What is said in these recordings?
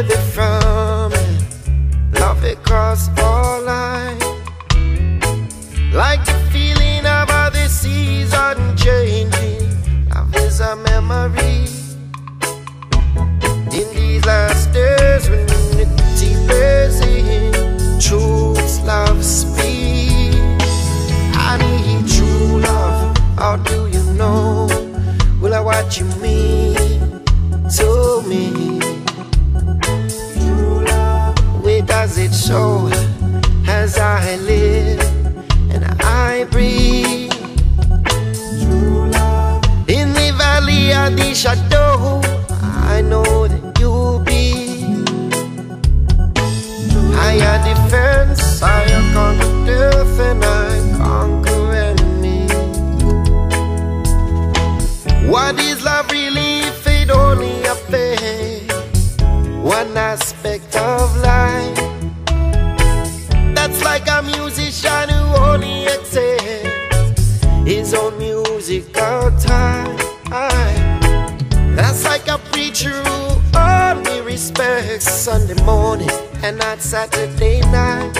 further from it. Love across all lines, like the feeling of how the season changing. Love is a memory. In these last days when unity blazing, truth's love speak. I need true love. How do you know? Will I what you mean to me? True love. Where does it show as I live and I breathe? True love. In the valley of the shadow, I know that you'll be higher defense, higher conquer death, and I conquer enemy. What is love really if it only affects one aspect of life? That's like a musician who only accepts his own musical time. That's like a preacher who only respects Sunday morning and not Saturday night.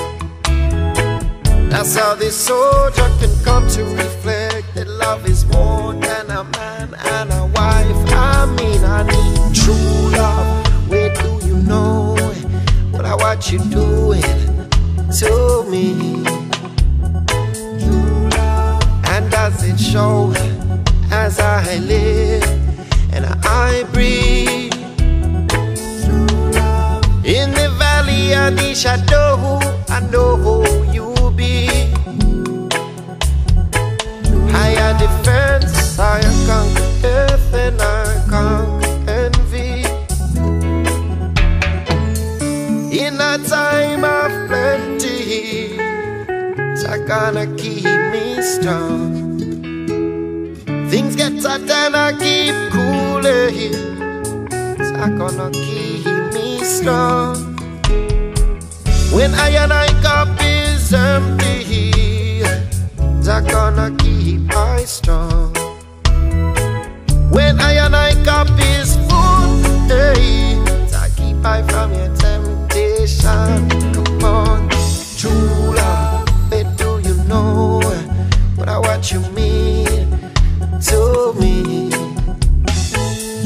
That's how this soldier can come to reflect that love is more than a man and a wife. I mean, I need true love. Where do you know what I want you doing to me? True love. And does it show as I live and I breathe? In the valley of the shadow, I know who you be. Higher defense, higher conquer death, and I conquer envy. In a time of plenty, it's gonna keep me strong. Things get hot and I keep cooling, it's gonna keep me strong. When I cup is empty, it's gonna keep I strong. When I cup is full, hey, it's keep I from your temptation. Come on, true love, where do you know what I want you mean to me?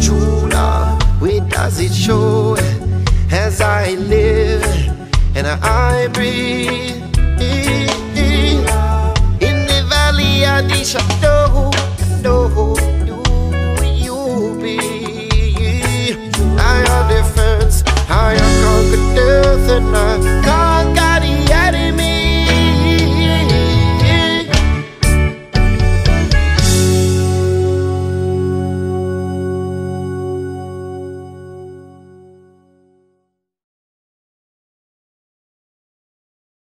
True love, where does it show as I live and I breathe? In the valley of the shadow,